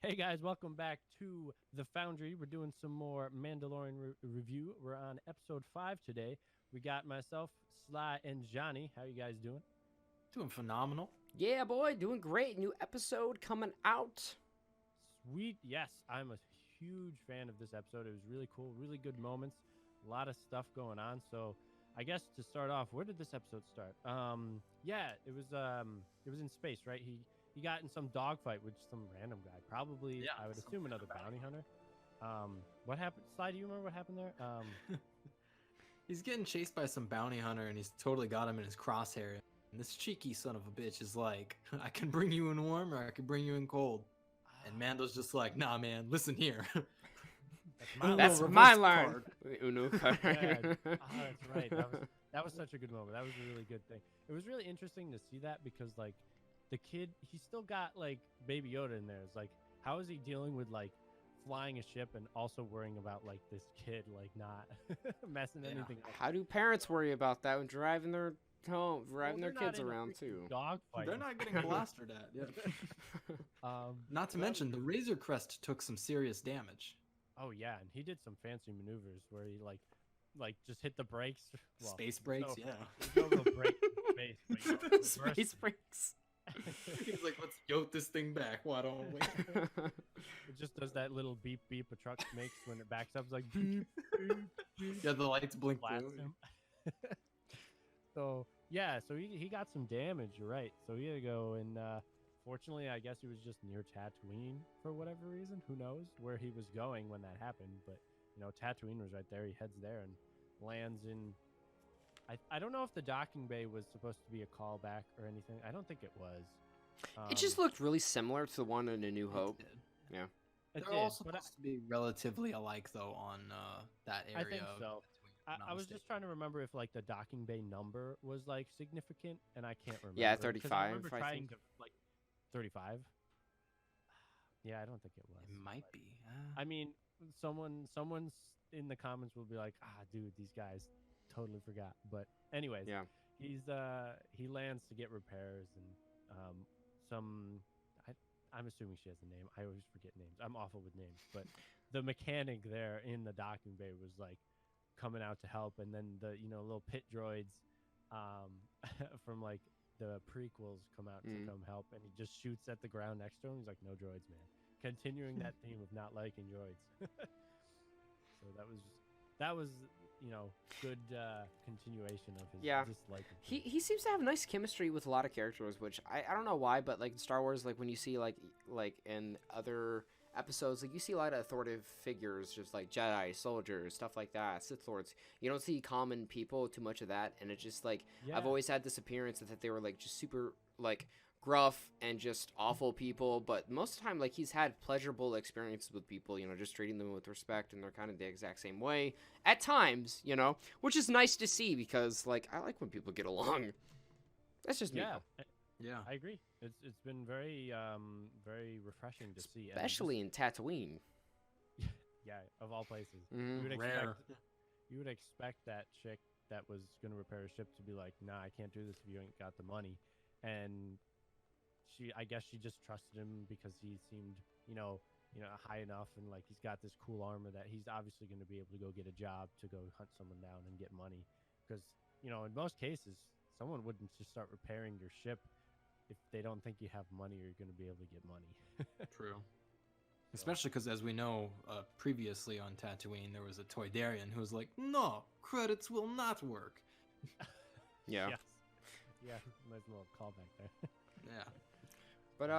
Hey guys, welcome back to the Foundry. We're doing some more Mandalorian review. We're on episode 5 today. We got myself, Sly, and Johnny. How you guys doing? Doing phenomenal. Yeah, boy, doing great. New episode coming out. Sweet. Yes, I'm a huge fan of this episode. It was really cool, really good moments, a lot of stuff going on. So, I guess to start off, where did this episode start? Yeah, it was in space, right? He got in some dogfight with some random guy, probably. Yeah, I would some assume another bounty hunter. What happened? Sly, do you remember what happened there? He's getting chased by some bounty hunter and he's totally got him in his crosshair. And this cheeky son of a bitch is like, I can bring you in warm or I can bring you in cold. And Mando's just like, nah, man, listen here. That's reverse my line. card. Uno card. That's right. That was such a good moment. That was a really good thing. It was really interesting to see that because like the kid, he still got like Baby Yoda in there. It's like, how is he dealing with like flying a ship and also worrying about like this kid like not messing anything up? How do parents worry about that when driving their Well, their they're not kids in a around freaking too? Dog fight. They're not getting blasted at. Yeah. Not to so that mention, was the good. Razor Crest took some serious damage. Oh yeah, and he did some fancy maneuvers where he like just hit the brakes. Well, Space brakes, no, yeah. there's no real brake in space, but, you know, reverse Space brakes. He's like, let's yoke this thing back. Why don't we? It just does that little beep beep a truck makes when it backs up. It's like beep beep beep. Yeah, the lights blink Blast blue. him. So yeah, so he got some damage. You're right. So he had to go and fortunately, I guess he was just near Tatooine for whatever reason. Who knows where he was going when that happened? But you know, Tatooine was right there. He heads there and lands in. I don't know if the docking bay was supposed to be a callback or anything. I don't think it was. It just looked really similar to the one in A New Hope. It did. Yeah. It They're did, all but supposed to be relatively alike, though, on that area. I think of so. Tatooine, if I'm not I was just mistaken. trying to remember if like the docking bay number was like significant, and I can't remember. Yeah, 'cause 35, I remember I trying think. to like 35. Yeah, I don't think it was. It might be. I mean, someone's in the comments will be like, "Ah, dude, these guys totally forgot." But anyways, Yeah. he lands to get repairs and some. I'm assuming she has a name. I always forget names. I'm awful with names, but the mechanic there in the docking bay was like coming out to help, and then the little pit droids from like the prequels come out to come help, and he just shoots at the ground next to him. He's like, "No droids, man." Continuing that theme of not liking droids. So that was good continuation of his Yeah. dislike. Of He seems to have nice chemistry with a lot of characters, which I don't know why, but like in Star Wars, like when you see like in other episodes, like you see a lot of authoritative figures, just like Jedi, soldiers, stuff like that, Sith Lords. You don't see common people too much of that, and it's just like Yeah. I've always had this appearance that they were like just super like gruff and just awful people, but most of the time like he's had pleasurable experiences with people, just treating them with respect, and they're kind of the exact same way at times, which is nice to see because like I like when people get along. That's just me. Yeah, Yeah. I agree. It's been very very refreshing to see, and Especially in Tatooine. yeah, of all places. Mhm. You would Rare. you would expect that chick that was going to repair a ship to be like, "Nah, I can't do this if you ain't got the money." And I guess she just trusted him because he seemed, high enough, and like he's got this cool armor that he's obviously going to be able to go get a job to go hunt someone down and get money. Because, in most cases, someone wouldn't just start repairing your ship if they don't think you have money or you're going to be able to get money. True. Especially because, as we know, previously on Tatooine, there was a Toydarian who was like, no, credits will not work. Yeah. Yes. Yeah, nice little callback there. Yeah. But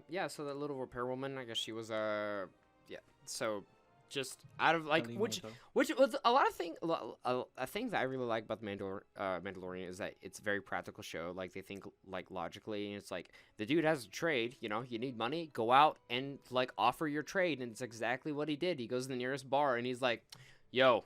yeah, so that little repair woman, I guess she was yeah. So just out of like which was a lot of a thing that I really like about the Mandalorian is that it's a very practical show. Like they think like logically, and it's like the dude has a trade. You need money, go out and like offer your trade, and it's exactly what he did. He goes to the nearest bar and he's like, "Yo,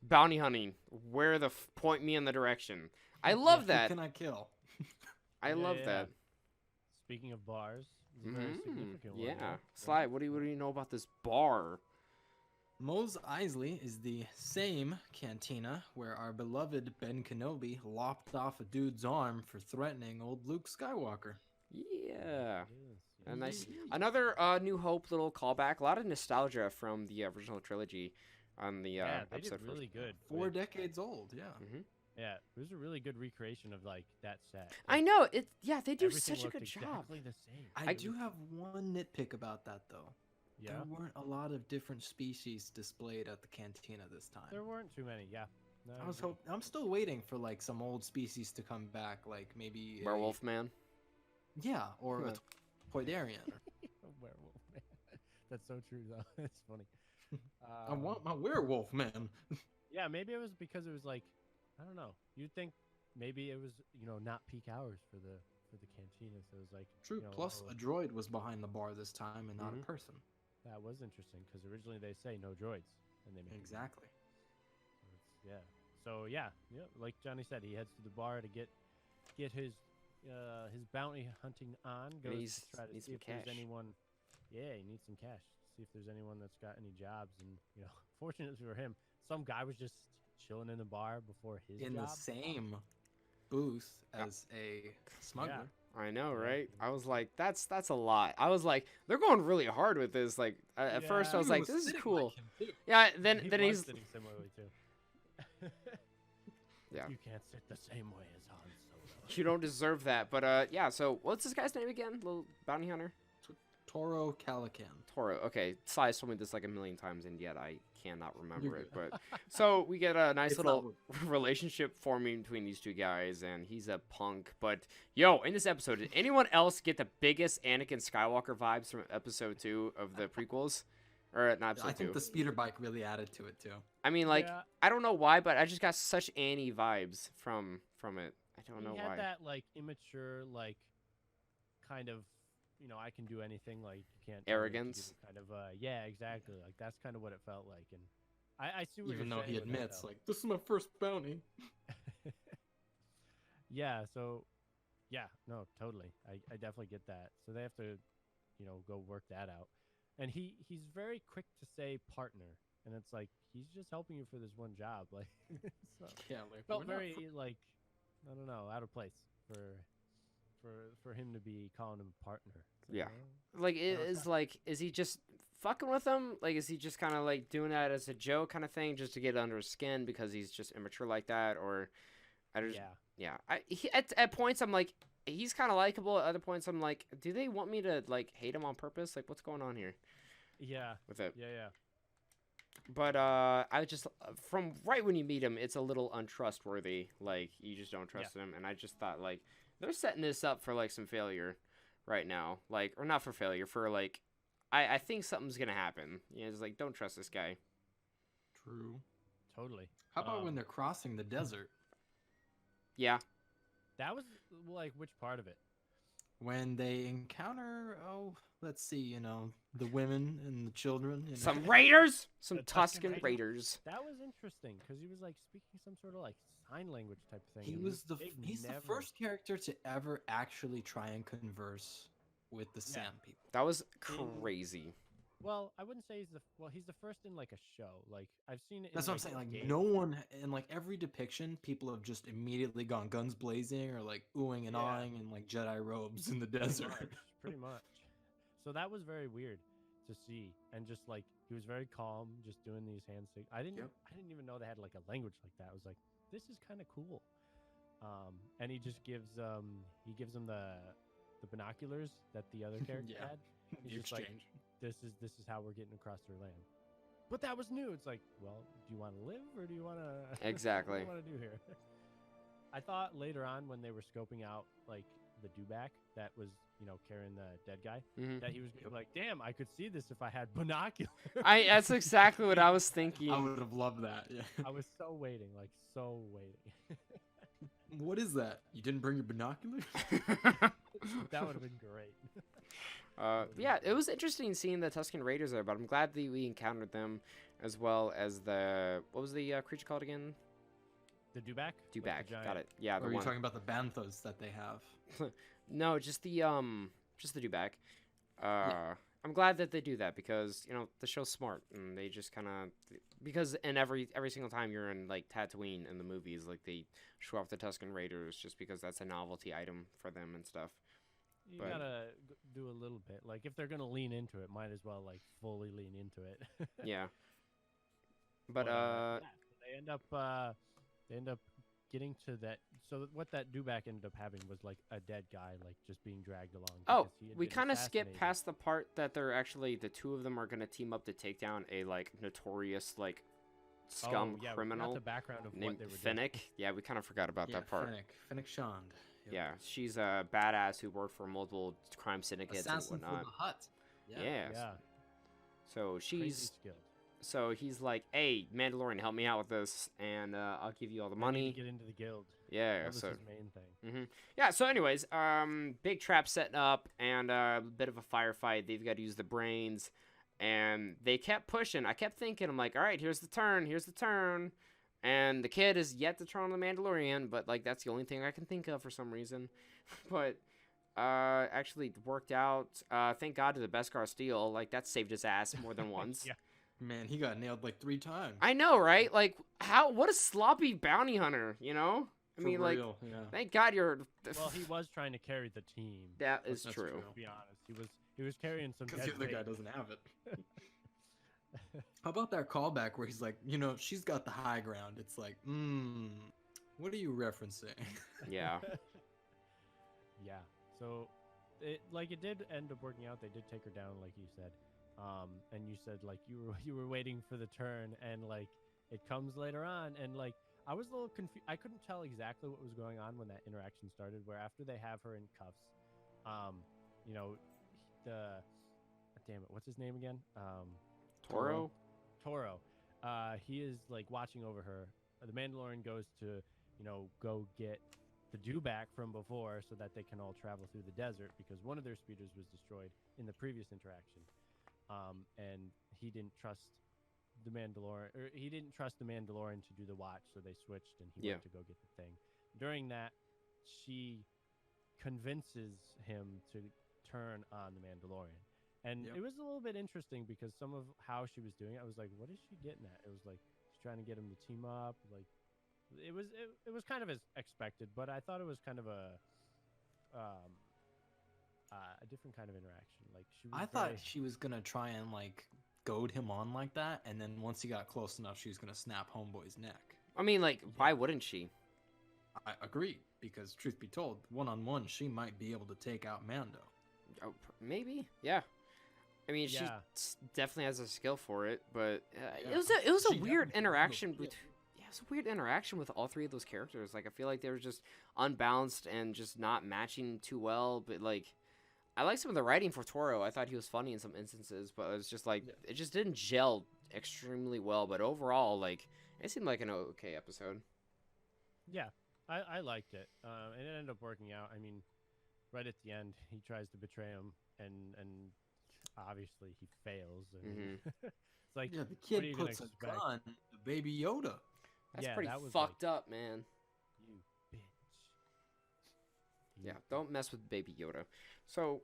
bounty hunting. Where the point me in the direction." I love that. Who can I kill? I love Yeah. that. Speaking of bars, it's a very significant one. Yeah. right? Sly, what do you know about this bar? Mos Eisley is the same cantina where our beloved Ben Kenobi lopped off a dude's arm for threatening old Luke Skywalker. Yeah. It is, A nice, Indeed. another New Hope little callback. A lot of nostalgia from the original trilogy on the Yeah, they episode did really good. 4 with- decades old. Yeah. Mm-hmm. Yeah, it was a really good recreation of like that set. I Like, know it. Yeah, they do everything such a looked good job. exactly the same. I I- do have one nitpick about that though. Yeah, There weren't a lot of different species displayed at the cantina this time. there weren't too many. Yeah, no, I was agree. I'm still waiting for like some old species to come back, like maybe Werewolf man. Yeah, or Huh. a Toydarian. A werewolf man. That's so true though. It's funny. I want my werewolf man. Yeah, maybe it was because it was like, I don't know. You'd think maybe it was not peak hours for the cantina, so it was like True. Plus, oh, a droid was behind the bar this time, and not Mhm. a person. that was interesting because originally they say no droids, and they make it Exactly. So yeah. So yeah, like Johnny said, he heads to the bar to get his bounty hunting on. Goes needs- to try to needs see some if there's cash. anyone. Yeah, he needs some cash. See if there's anyone that's got any jobs. And fortunately for him, some guy was just chilling in the bar before his In job. the same booth as a smuggler. I know, Yeah. right? I was like, that's a lot. I was like, they're going really hard with this. Like at first, I Yeah. was He like, was this is sitting cool. like him, too. Yeah. Then He then was he's sitting similarly too. Yeah. You can't sit the same way as Han Solo. you don't deserve that. But yeah. So what's this guy's name again? Little bounty hunter. Toro Calican. Toro. Okay, Sai told me this like a million times, and yet I cannot remember You're it. But so we get a nice It's little not relationship forming between these two guys, and he's a punk. But yo, in this episode, did anyone else get the biggest Anakin Skywalker vibes from episode 2 of the prequels, or not episode I think 2? the speeder bike really added to it too. I mean, like Yeah. I don't know why, but I just got such Annie vibes from it. I don't know he had why. that like immature, like kind of, I can do anything. Like you can't tell me what to Arrogance? do kind of. Yeah, exactly. Like that's kind of what it felt like. And I see what Even you're though he saying with that, admits, though. like, this is my first bounty. Yeah. So, yeah. No, totally. I definitely get that. So they have to, go work that out. And he's very quick to say partner, and it's like he's just helping you for this one job. Like, so Yeah, like felt we're not very like I don't know, out of place for him to be calling him partner. It's like, Yeah. well, Like okay. is he just fucking with him? Like is he just kind of like doing that as a joke kind of thing, just to get under his skin because he's just immature like that, or I just yeah. at points I'm like he's kind of likable. At other points I'm like, do they want me to like hate him on purpose? Like what's going on here Yeah. with it? Yeah. But I just from right when you meet him, it's a little untrustworthy. Like you just don't trust him, and I just thought like they're setting this up for like some failure right now, like or not for failure, for like I think something's gonna happen. It's like don't trust this guy. True. Totally. How about when Um, they're crossing the desert? Yeah, That was like which part of it? When they encounter, let's see, the women and the children. some raiders, some The Tusken Tusken Raiders? Raiders. That was interesting because he was like speaking some sort of like sign language type thing. He and was they've he's the never- first character to ever actually try and converse with the Yeah. Sand people. That was crazy. Well, I wouldn't say he's the first in like a show. Like I've seen it. That's in, what I'm saying. Like games. no one in like every depiction, people have just immediately gone guns blazing or like oohing and Yeah. awing in like Jedi robes in the Pretty desert. much, pretty much. So that was very weird to see, and just like he was very calm, just doing these hand signals. I didn't even know they had like a language like that. I was like, this is kind of cool. And he just gives them the binoculars that the other character Yeah. had. The He's just like, exchange. this is how we're getting across their land. But that was new. It's like, well, do you want to live or do you want to Exactly. What do you want to do here? I thought later on when they were scoping out like the dewback that was carrying the dead guy, Mhm. that he was like, damn, I could see this if I had binoculars. That's exactly what I was thinking. I would have loved that. Yeah. I was so waiting. What is that? You didn't bring your binoculars? That would have been great. Yeah, it was interesting seeing the Tusken Raiders there, but I'm glad that we encountered them as well as what was the creature called again? The dewback. Like the Dewback. Got giant- it. Yeah, Or the are you one. talking about the banthos that they have? No, just the Dewback. I'm glad that they do that because the show's smart and they just kind of because in every single time you're in like Tatooine in the movies, like they show off the Tusken Raiders just because that's a novelty item for them and stuff. You But- gotta do a little bit. Like if they're gonna lean into it, might as well like fully lean into it. Yeah. But yeah, so they end up getting to that. So what that dewback ended up having was like a dead guy, like just being dragged along. oh, because he had we been kind of skipped assassinated. past the part that they're actually the two of them are gonna team up to take down a like notorious like scum Oh, yeah, we forgot criminal the background of what named they were doing. Finnick. Yeah, we kind of forgot about that part. Finnick Shand. Yep. Yeah, she's a badass who worked for multiple crime syndicates Assassin and from whatnot. the Hut. Yeah. Yeah, So crazy she's skilled. so he's like, "Hey, Mandalorian, help me out with this, and I'll give you all the I need money." to get into the guild. Yeah. That was So his main thing. yeah. So anyways, big trap setting up and a bit of a firefight. They've got to use the brains, and they kept pushing. I kept thinking, I'm like, all right, here's the turn. Here's the turn. And the kid is yet to turn on the Mandalorian, but like that's the only thing I can think of for some reason. But actually worked out. Thank God to the Beskar steel. Like that saved his ass more than once. Yeah. Man, he got nailed like 3 times. I know, right? Like how? What a sloppy bounty hunter, you know? I For mean, like, real, yeah. thank God you're. Well, he was trying to carry the team. That is That's true. true. To be honest, he was carrying some. Because dead the other guy weight. doesn't have it. How about that callback where he's like, she's got the high ground. It's like, what are you referencing? Yeah. Yeah. So, it did end up working out. They did take her down, like you said. And you said like you were waiting for the turn, and like it comes later on, and like I was a little confused. I couldn't tell exactly what was going on when that interaction started. Where after they have her in cuffs, damn it, what's his name again? Toro. Toro. He is like watching over her. The Mandalorian goes to, go get the dewback from before so that they can all travel through the desert because one of their speeders was destroyed in the previous interaction. And he didn't trust the Mandalorian, or he didn't trust the Mandalorian to do the watch, so they switched and he went to go get the thing. During that, she convinces him to turn on the Mandalorian. And it was a little bit interesting because some of how she was doing it, I was like, what is she getting at? It was like she's trying to get him to team up. Like it was kind of as expected, but I thought it was kind of a different kind of interaction. Like I thought she was gonna try and like goad him on like that, and then once he got close enough, she was gonna snap Homeboy's neck. I mean, like, why wouldn't she? I agree, because truth be told, 1-on-1, she might be able to take out Mando. Oh, maybe, yeah. I mean, she definitely has a skill for it, but it was a weird interaction with. Yeah, it was a weird interaction with all three of those characters. Like, I feel like they were just unbalanced and just not matching too well. But like, I like some of the writing for Toro. I thought he was funny in some instances, but it was just like it just didn't gel extremely well. But overall, like, it seemed like an okay episode. Yeah, I liked it, and it ended up working out. I mean, right at the end, he tries to betray him, and obviously he fails. And it's like, the what are kid you gonna puts a expect? gun to Baby Yoda. That's Yeah, pretty that was fucked up, man. You bitch. Yeah, don't mess with Baby Yoda. So,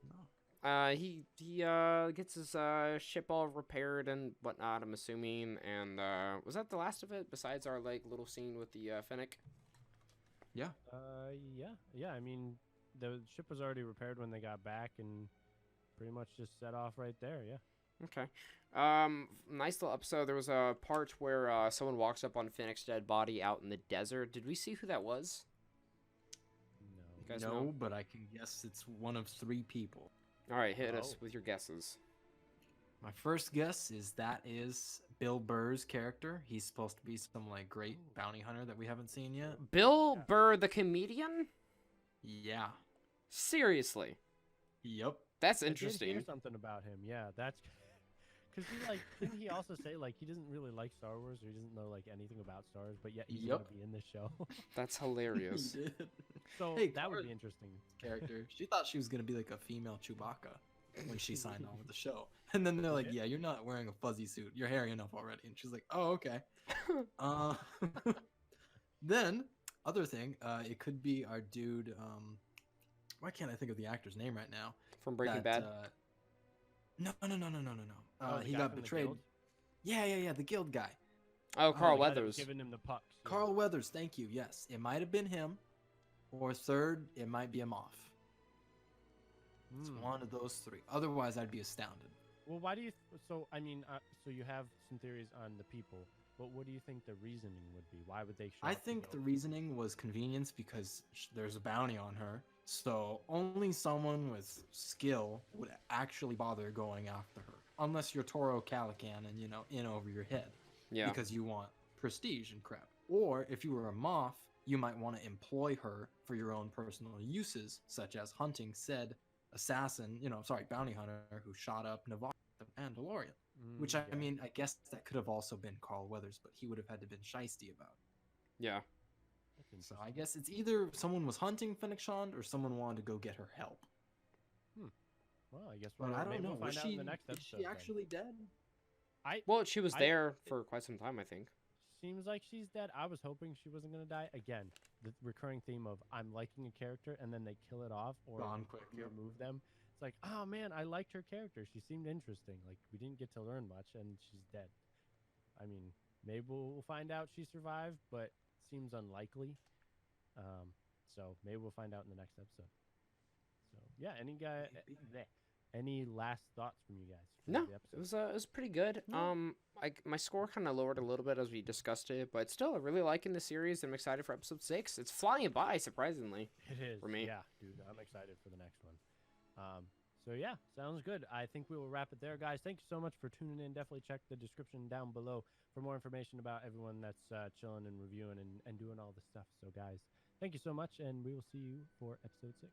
he gets his ship all repaired and whatnot, I'm assuming. And was that the last of it? Besides our like little scene with the Fennec? Yeah. Yeah. I mean, the ship was already repaired when they got back, and pretty much just set off right there. Yeah. Okay. Nice little episode. There was a part where someone walks up on Fennec's dead body out in the desert. Did we see who that was? No. You guys No, know? but I can guess it's one of 3 people. All right, hit us with your guesses. My first guess is that is Bill Burr's character. He's supposed to be some like great bounty hunter that we haven't seen yet. Bill Burr, the comedian? Yeah. Seriously. Yep. That's I did interesting. hear something about him. Yeah, that's because didn't he also say like he doesn't really like Star Wars, or he doesn't know like anything about Star Wars, but yet he's gonna be in this show. That's hilarious. He did. So Hey, that would Cara- be interesting. Character. She thought she was gonna be like a female Chewbacca when she signed on with the show, and then they're like, "Yeah, you're not wearing a fuzzy suit. You're hairy enough already." And she's like, "Oh, okay." Then other thing, it could be our dude. Why can't I think of the actor's name right now? From Breaking That, Bad? No. The He guy got from the betrayed. Guild? Yeah, the guild guy. Oh, Carl The guy that was Weathers. giving him the pucks. yeah. Carl Weathers, thank you. Yes, it might have been him, or third, it might be a Moff. It's Hmm. one of those three. Otherwise, I'd be astounded. Well, why do you? So I mean, so you have some theories on the people, but what do you think the reasoning would be? Why would they show I up to think go? the reasoning was convenience because there's a bounty on her. So only someone with skill would actually bother going after her. Unless you're Toro Calican and, in over your head. Yeah. Because you want prestige and crap. Or if you were a moth, you might want to employ her for your own personal uses, such as hunting said assassin, bounty hunter who shot up Navarre, the Mandalorian. Which I Yeah, mean, I guess that could have also been Carl Weathers, but he would have had to been shisty about it. Yeah. that's So interesting. I guess it's either someone was hunting Fennec Shand or someone wanted to go get her help. Well, I guess But I don't maybe know. we'll find Was out she, in the next is episode. she actually dead? Well, she was I- there for quite some time, I think. Seems like she's dead. I was hoping she wasn't gonna die. Again, the recurring theme of I'm liking a character and then they kill it off or Gone quick, yep. remove them. It's like, oh man, I liked her character. She seemed interesting. Like we didn't get to learn much, and she's dead. I mean, maybe we'll find out she survived, but seems unlikely. So maybe we'll find out in the next episode. So yeah, any last thoughts from you guys? for No, the it episode? was pretty good. No. My score kind of lowered a little bit as we discussed it, but still, I really liking the series. I'm excited for episode 6. It's flying by, surprisingly. It is for me. Yeah, dude, I'm excited for the next one. So yeah, sounds good. I think we will wrap it there, guys. Thank you so much for tuning in. Definitely check the description down below for more information about everyone that's chilling and reviewing and doing all this stuff. So guys, thank you so much, and we will see you for episode 6.